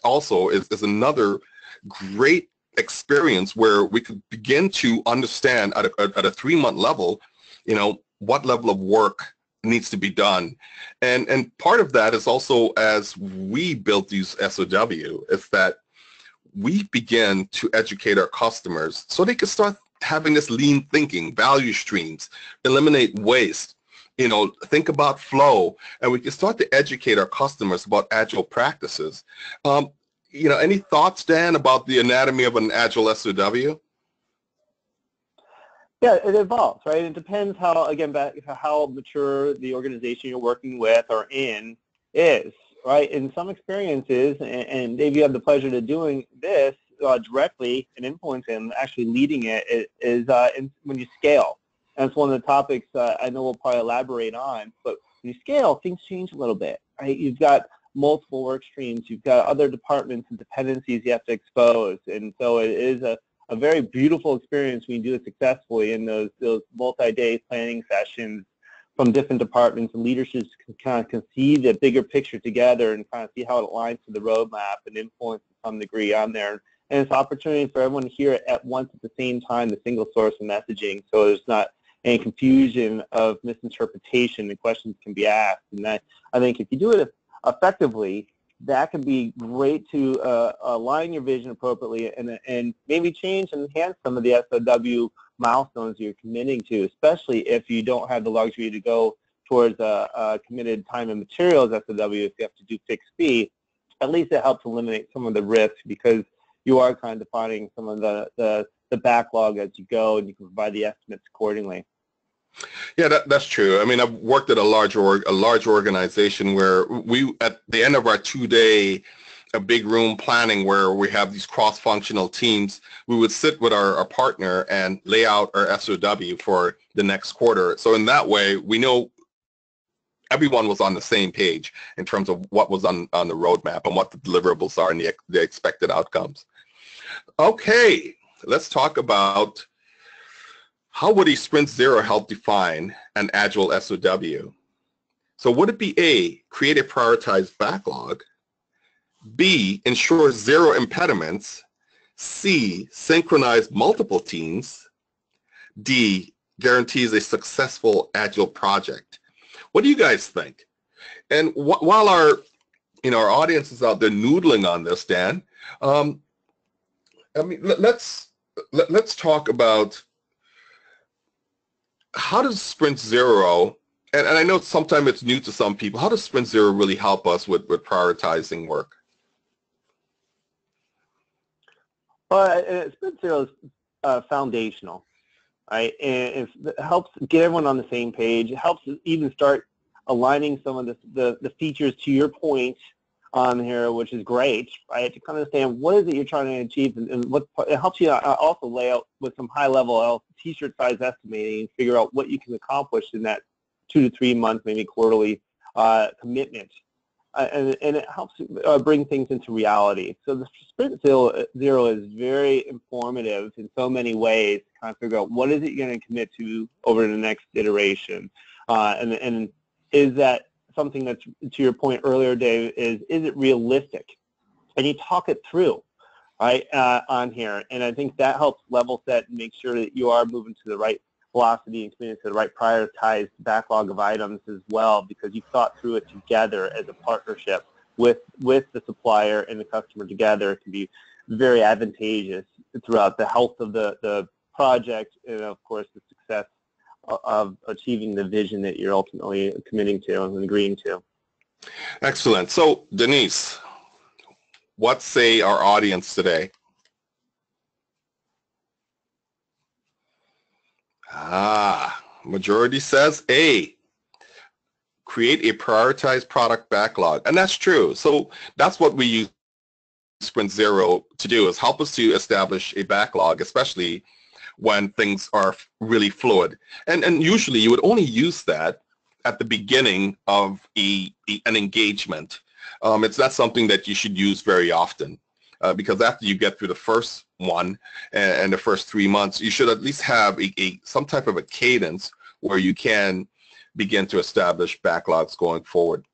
also is another great experience where we could begin to understand at a 3-month level, you know, what level of work needs to be done. And part of that is also, as we built these SOW, is that we begin to educate our customers so they can start having this lean thinking, value streams, eliminate waste, you know, think about flow, and we can start to educate our customers about agile practices. You know, any thoughts, Dan, about the anatomy of an agile SOW? Yeah, it evolves, right? It depends how, again, how mature the organization you're working with or in is, right? In some experiences, and Dave, you have the pleasure of doing this directly and influencing, actually leading it, is when you scale. And it's one of the topics I know we'll probably elaborate on. But when you scale, things change a little bit, right? You've got multiple work streams. You've got other departments and dependencies you have to expose. And so it is a very beautiful experience when you do it successfully in those multi-day planning sessions from different departments, and leadership can see the bigger picture together and kind of see how it aligns to the roadmap and influence to some degree on there. And it's an opportunity for everyone to hear it at once at the same time, the single source of messaging, so there's not any confusion of misinterpretation and questions can be asked. And that, I think if you do it effectively, that can be great to align your vision appropriately and maybe change and enhance some of the SOW milestones you're committing to, especially if you don't have the luxury to go towards a committed time and materials SOW if you have to do fixed fee. At least it helps eliminate some of the risk because you are kind of defining some of the backlog as you go, and you can provide the estimates accordingly. Yeah, that's true. I mean, I've worked at a large organization where we, at the end of our 2-day big room planning, where we have these cross-functional teams, we would sit with our partner and lay out our SOW for the next quarter. So in that way, we know everyone was on the same page in terms of what was on the roadmap and what the deliverables are and the expected outcomes. Okay, let's talk about how would a Sprint Zero help define an Agile SOW? So would it be A, create a prioritized backlog, B, ensure zero impediments, C, synchronize multiple teams, D, guarantees a successful Agile project? What do you guys think? And while our audience is out there noodling on this, Dan, I mean, let's talk about how does Sprint Zero, and I know sometimes it's new to some people, how does Sprint Zero really help us with prioritizing work? Well, Sprint Zero is foundational, right? And it helps get everyone on the same page. It helps even start aligning some of the features to your point on here, which is great, right? To kind of understand what is it you're trying to achieve, and what it helps you also lay out with some high-level T-shirt size estimating and figure out what you can accomplish in that 2 to 3 month, maybe quarterly commitment, and it helps bring things into reality. So the Sprint Zero is very informative in so many ways to kind of figure out what is it you're going to commit to over the next iteration, and is that something that's, to your point earlier, Dave, is it realistic? And you talk it through, right, on here. And I think that helps level set and make sure that you are moving to the right velocity and committing to the right prioritized backlog of items as well, because you thought through it together as a partnership with the supplier and the customer together. It can be very advantageous throughout the health of the project and, of course, the success of achieving the vision that you're ultimately committing to and agreeing to. Excellent. So, Denise, what say our audience today? Majority says A, create a prioritized product backlog. And that's true. So that's what we use Sprint Zero to do is help us to establish a backlog, especially when things are really fluid. And usually you would only use that at the beginning of an engagement. It's not something that you should use very often because after you get through the first one and the first 3 months, you should at least have some type of a cadence where you can begin to establish backlogs going forward.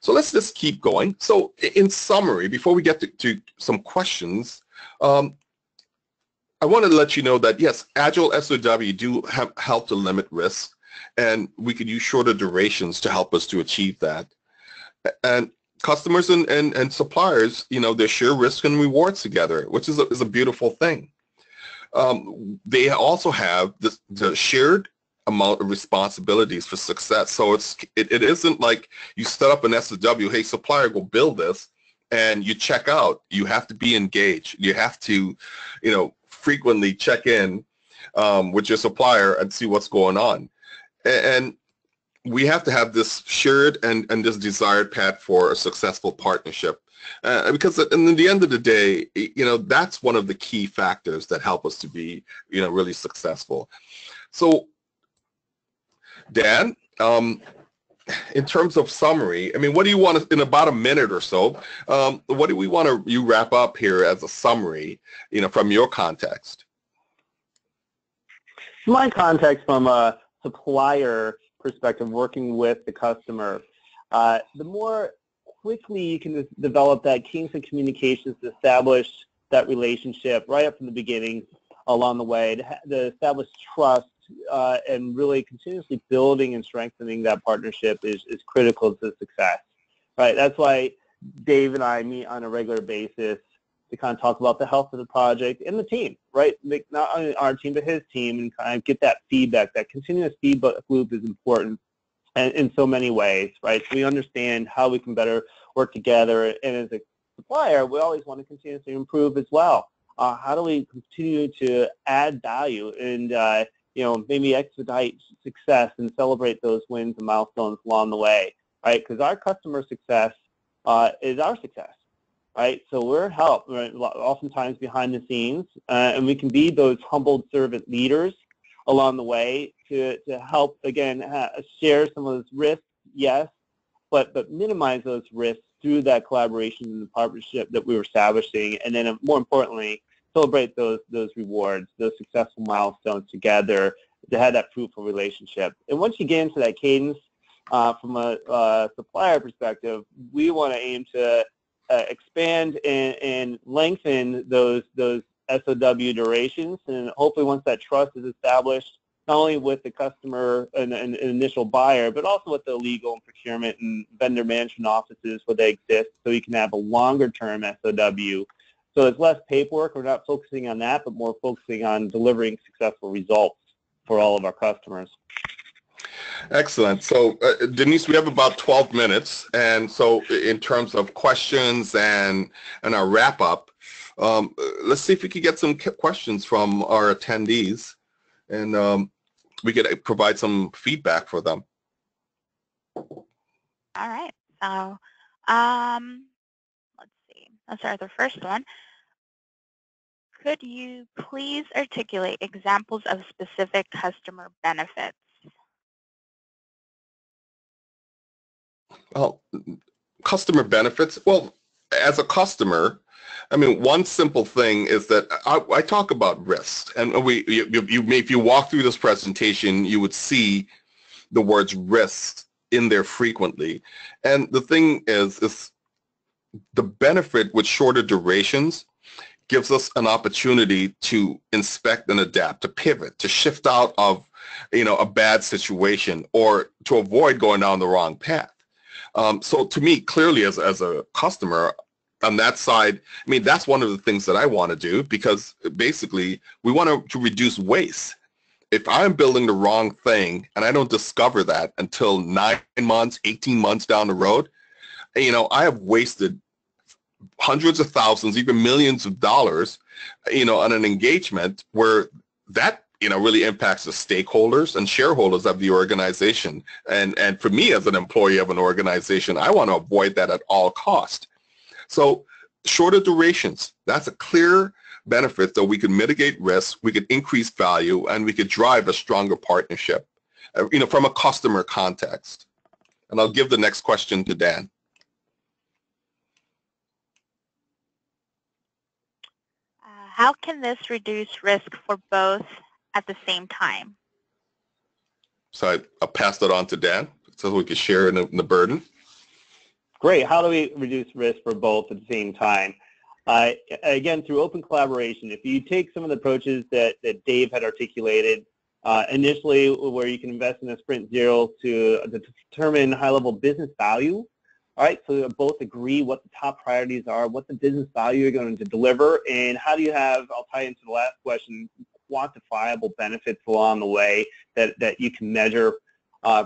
So let's just keep going. So in summary, before we get to some questions, I want to let you know that, yes, Agile SOW do help to limit risk, and we could use shorter durations to help us to achieve that. And customers and suppliers, they share risk and rewards together, which is a beautiful thing. They also have the shared amount of responsibilities for success. So it isn't like you set up an SOW, hey, supplier, go build this, and you check out. You have to be engaged. You have to, frequently check in with your supplier and see what's going on. And we have to have this shared and this desired path for a successful partnership. Because at the end of the day, that's one of the key factors that help us to be, really successful. So, Dan, in terms of summary, what do you want to, in about a minute or so, what do we want you wrap up here as a summary, from your context? My context from a supplier perspective, working with the customer, the more quickly you can develop that cadence of communications to establish that relationship right up from the beginning along the way, to establish trust, and really continuously building and strengthening that partnership is critical to success, right? That's why Dave and I meet on a regular basis to kind of talk about the health of the project and the team, right? Not only our team, but his team, and kind of get that feedback. That continuous feedback loop is important in so many ways, right? So we understand how we can better work together, and as a supplier, we always want to continuously improve as well. How do we continue to add value and maybe expedite success and celebrate those wins and milestones along the way, right? Because our customer success is our success, right? So we're help, right, oftentimes behind the scenes, and we can be those humbled servant leaders along the way to help, again, share some of those risks, yes, but minimize those risks through that collaboration and the partnership that we were establishing, and then more importantly, celebrate those rewards, those successful milestones together to have that fruitful relationship. And once you get into that cadence, from a supplier perspective, we want to aim to expand and lengthen those SOW durations, and hopefully once that trust is established, not only with the customer and initial buyer, but also with the legal and procurement and vendor management offices where they exist, so you can have a longer-term SOW. So it's less paperwork. We're not focusing on that, but more focusing on delivering successful results for all of our customers. Excellent. So, Denise, we have about 12 minutes. And so in terms of questions and our wrap-up, let's see if we could get some questions from our attendees, and we could provide some feedback for them. All right. So let's see. Let's start with the first one. Could you please articulate examples of specific customer benefits? Well, customer benefits. Well, as a customer, one simple thing is that I talk about risks, and if you walk through this presentation, you would see the words risks in there frequently. And the thing is the benefit with shorter durations gives us an opportunity to inspect and adapt, to pivot, to shift out of, a bad situation, or to avoid going down the wrong path. So to me, clearly as a customer on that side, that's one of the things that I want to do, because basically we want to reduce waste. If I'm building the wrong thing and I don't discover that until 9 months, 18 months down the road, I have wasted hundreds of thousands, even millions of dollars, on an engagement where that, really impacts the stakeholders and shareholders of the organization. And for me as an employee of an organization, I want to avoid that at all cost. So shorter durations. That's a clear benefit that we can mitigate risk, we could increase value, and we could drive a stronger partnership, from a customer context. And I'll give the next question to Dan. How can this reduce risk for both at the same time? So I'll pass that on to Dan so we can share in the burden. Great. How do we reduce risk for both at the same time? Again, through open collaboration. If you take some of the approaches that Dave had articulated, initially where you can invest in a sprint zero to determine high-level business value, all right, so both agree what the top priorities are, what the business value you're going to deliver, and how do you have, I'll tie into the last question, quantifiable benefits along the way that you can measure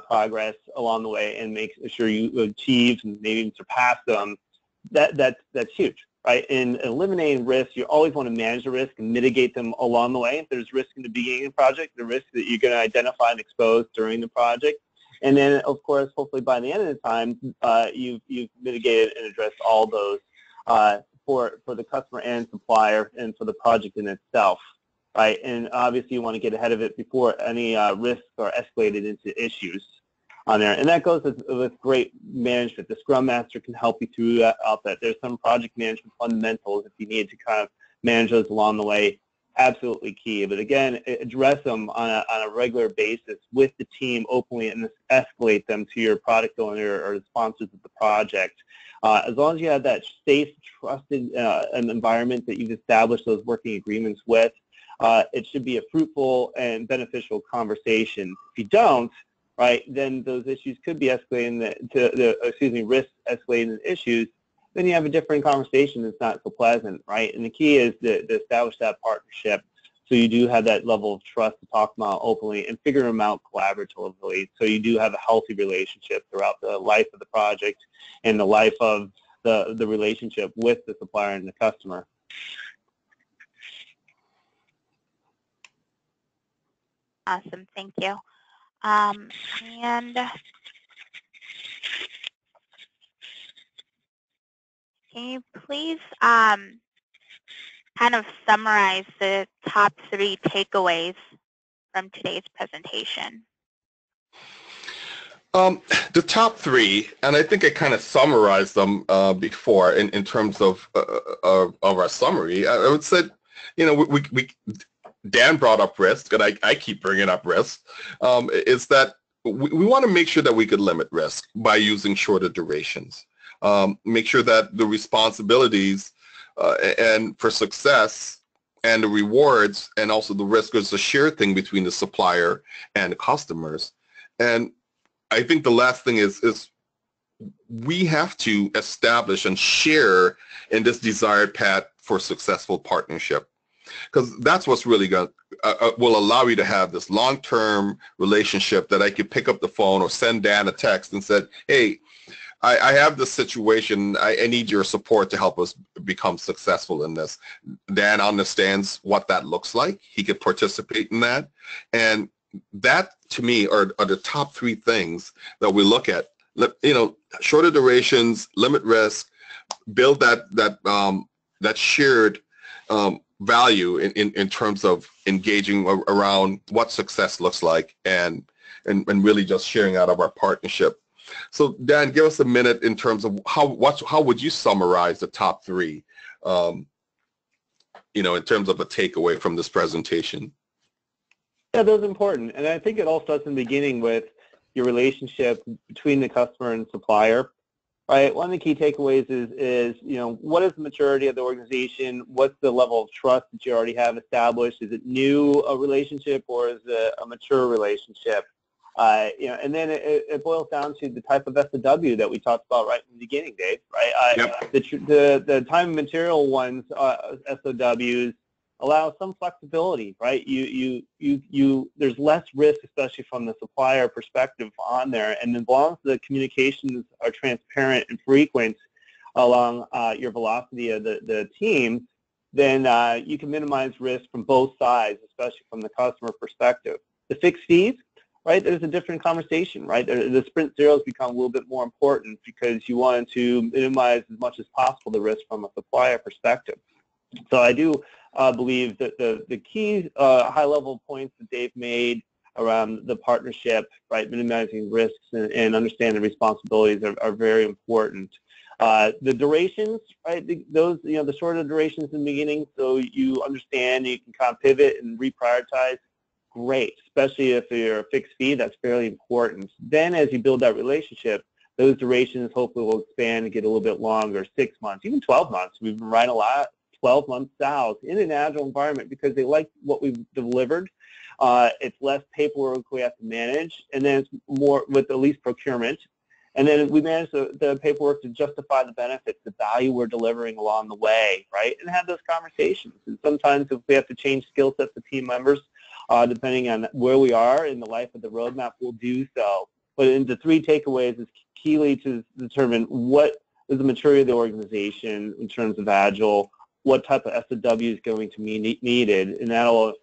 progress along the way and make sure you achieve and maybe even surpass them. That's huge, right? In eliminating risk, you always want to manage the risk and mitigate them along the way. If there's risk in the beginning of the project, the risk that you're going to identify and expose during the project. And then, of course, hopefully by the end of the time, you've mitigated and addressed all those for the customer and supplier and for the project in itself, right? And obviously, you want to get ahead of it before any risks are escalated into issues on there. And that goes with great management. The Scrum Master can help you through that. There's some project management fundamentals if you need to kind of manage those along the way. Absolutely key. But again, address them on a regular basis with the team openly and escalate them to your product owner or the sponsors of the project. As long as you have that safe, trusted an environment that you've established those working agreements with, it should be a fruitful and beneficial conversation. If you don't, right, then those issues could be escalating risk escalating issues. Then you have a different conversation that's not so pleasant, right? And the key is to establish that partnership so you do have that level of trust to talk them out openly and figure them out collaboratively so you do have a healthy relationship throughout the life of the project and the life of the relationship with the supplier and the customer. Awesome, thank you. And can you please kind of summarize the top 3 takeaways from today's presentation? The top 3, and I think I kind of summarized them before in terms of our summary. I would say, Dan brought up risk, and I keep bringing up risk, is that we want to make sure that we could limit risk by using shorter durations. Make sure that the responsibilities and for success and the rewards and also the risk is a shared thing between the supplier and the customers. And I think the last thing is we have to establish and share in this desired path for successful partnership, because that's what's really going to will allow you to have this long-term relationship that I could pick up the phone or send Dan a text and said, hey, I have this situation. I need your support to help us become successful in this. Dan understands what that looks like. He could participate in that. And that, to me, are the top 3 things that we look at. Shorter durations, limit risk, build that shared value in terms of engaging around what success looks like and really just sharing out of our partnership. So Dan, give us a minute in terms of how would you summarize the top 3, in terms of a takeaway from this presentation? Yeah, those are important. And I think it all starts in the beginning with your relationship between the customer and supplier, right? One of the key takeaways is what is the maturity of the organization? What's the level of trust that you already have established? Is it new a relationship or is it a mature relationship? And then it boils down to the type of SOW that we talked about right in the beginning, Dave, right? Yep. The time and material ones, SOWs, allow some flexibility, right? There's less risk, especially from the supplier perspective on there, and as long as the communications are transparent and frequent along your velocity of the team, then you can minimize risk from both sides, especially from the customer perspective. The fixed fees right, there's a different conversation, right? The sprint zeros become a little bit more important because you want to minimize as much as possible the risk from a supplier perspective. So I do believe that the key high-level points that Dave made around the partnership, right, minimizing risks and understanding responsibilities are very important. The durations, right, those, the shorter durations in the beginning, so you understand, you can kind of pivot and reprioritize, great, especially if you're a fixed fee, that's fairly important. Then as you build that relationship, those durations hopefully will expand and get a little bit longer, 6 months, even 12 months. We've been writing a lot, 12-month SOWs in an Agile environment because they like what we've delivered. It's less paperwork we have to manage, and then it's more with the least procurement. And then we manage the paperwork to justify the benefits, the value we're delivering along the way, right? And have those conversations. And sometimes if we have to change skill sets of team members, depending on where we are in the life of the roadmap, we'll do so. But in the 3 takeaways is keyly to determine what is the maturity of the organization in terms of Agile, what type of SOW is going to be needed, and that'll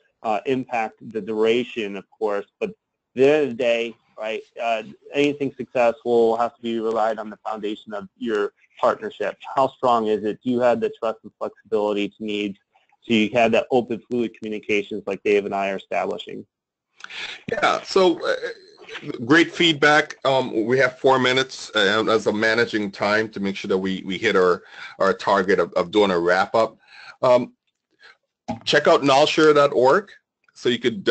impact the duration, of course. But at the end of the day, right, anything successful has to be relied on the foundation of your partnership. How strong is it? Do you have the trust and flexibility to need? So you have that open, fluid communications like Dave and I are establishing. Yeah, so great feedback. We have 4 minutes as I'm managing time to make sure that we hit our target of doing a wrap-up. Check out nullshare.org. So you could,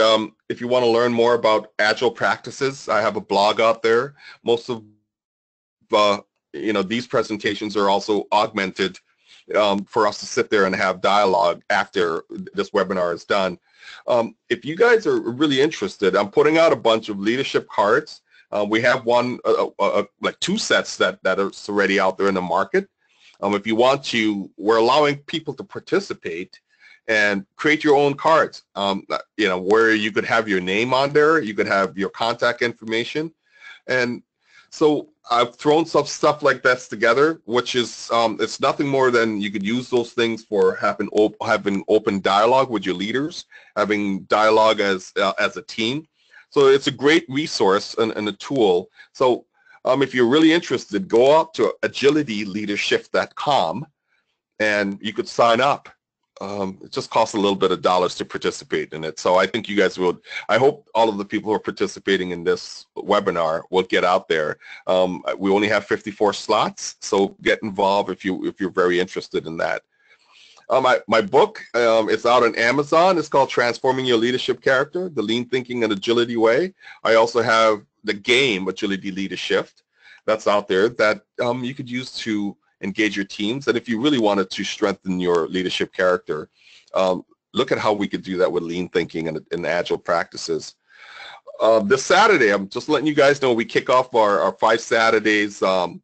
if you want to learn more about Agile practices, I have a blog out there. Most of, these presentations are also augmented for us to sit there and have dialogue after this webinar is done. If you guys are really interested, I'm putting out a bunch of leadership cards. We have one, like 2 sets that are already out there in the market. If you want to, we're allowing people to participate and create your own cards, where you could have your name on there, you could have your contact information. And so I've thrown some stuff like that together, which is, it's nothing more than you could use those things for having open dialogue with your leaders, having dialogue as a team. So it's a great resource and a tool. So if you're really interested, go out to agilityleadership.com and you could sign up. It just costs a little bit of dollars to participate in it. So I think you guys will, I hope all of the people who are participating in this webinar will get out there. We only have 54 slots, so get involved if you're very interested in that. My book, it's out on Amazon. It's called Transforming Your Leadership Character, The Lean Thinking and Agility Way. I also have the game, Agility Leadership, that's out there that you could use to engage your teams. And if you really wanted to strengthen your leadership character, look at how we could do that with lean thinking and Agile practices. This Saturday, I'm just letting you guys know, we kick off our 5 Saturdays Learning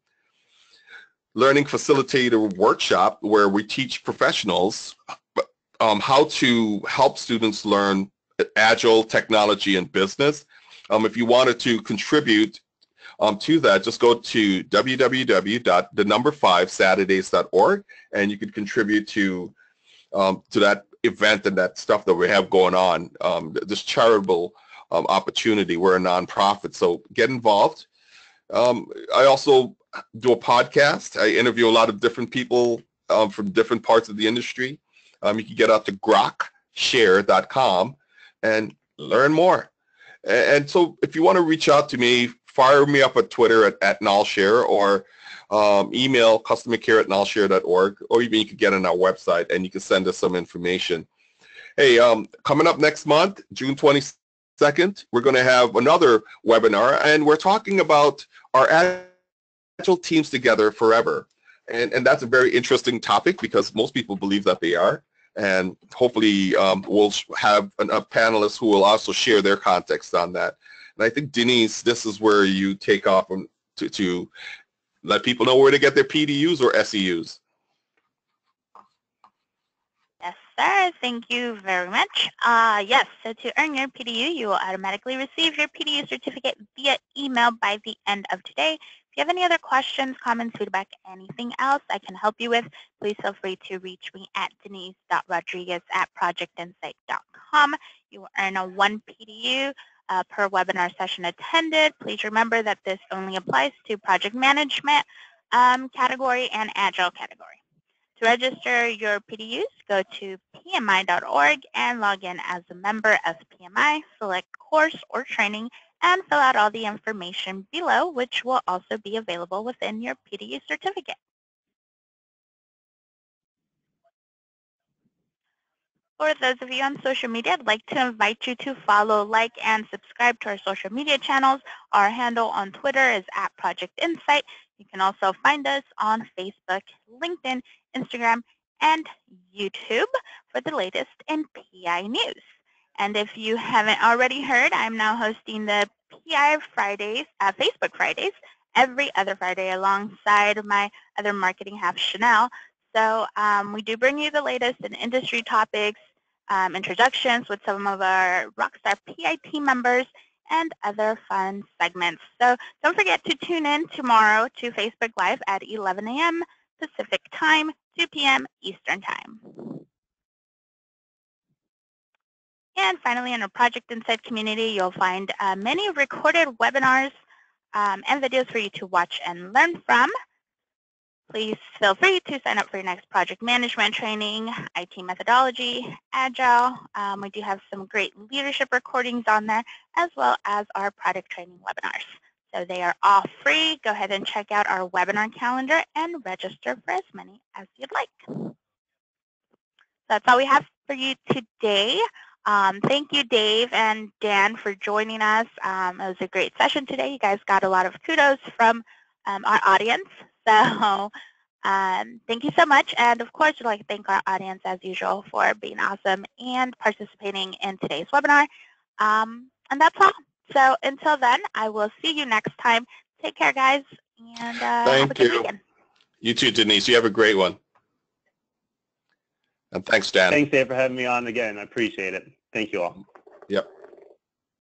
Facilitator Workshop, where we teach professionals how to help students learn Agile, technology, and business. If you wanted to contribute to that, just go to www.the5saturdays.org and you can contribute to that event and that stuff that we have going on, this charitable opportunity. We're a nonprofit, so get involved. I also do a podcast. I interview a lot of different people from different parts of the industry. You can get out to grokshare.com and learn more. And so if you want to reach out to me, fire me up at Twitter at nullshare, or email customercare@nullshare.org, or even you could get on our website and you can send us some information. Hey, coming up next month, June 22nd, we're going to have another webinar, and we're talking about our Agile teams together forever. And that's a very interesting topic because most people believe that they are. And hopefully we'll have a panelist who will also share their context on that. And I think, Denise, this is where you take off to let people know where to get their PDUs or SEUs. Yes, sir. Thank you very much. Yes, so to earn your PDU, you will automatically receive your PDU certificate via email by the end of today. If you have any other questions, comments, feedback, anything else I can help you with, please feel free to reach me at denise.rodriguez@projectinsight.com. You will earn a 1 PDU per webinar session attended. Please remember that this only applies to project management category and Agile category. To register your PDUs, go to pmi.org and log in as a member of PMI, select course or training, and fill out all the information below, which will also be available within your PDU certificate. For those of you on social media, I'd like to invite you to follow, like, and subscribe to our social media channels. Our handle on Twitter is @ProjectInsight. You can also find us on Facebook, LinkedIn, Instagram, and YouTube for the latest in PI news. And if you haven't already heard, I'm now hosting the PI Fridays, Facebook Fridays, every other Friday alongside my other marketing half, Chanel. So we do bring you the latest in industry topics, introductions with some of our Rockstar PI team members, and other fun segments. So don't forget to tune in tomorrow to Facebook Live at 11 a.m. Pacific Time, 2 p.m. Eastern Time. And finally, in our Project Insight community, you'll find many recorded webinars and videos for you to watch and learn from. Please feel free to sign up for your next project management training, IT methodology, Agile. We do have some great leadership recordings on there, as well as our product training webinars. So they are all free. Go ahead and check out our webinar calendar and register for as many as you'd like. That's all we have for you today. Thank you, Dave and Dan, for joining us. It was a great session today. You guys got a lot of kudos from our audience. So thank you so much. And of course, we'd like to thank our audience, as usual, for being awesome and participating in today's webinar. And that's all. So until then, I will see you next time. Take care, guys, and have a good weekend. You too, Denise. You have a great one. And thanks, Dan. Thanks, Dave, for having me on again. I appreciate it. Thank you all.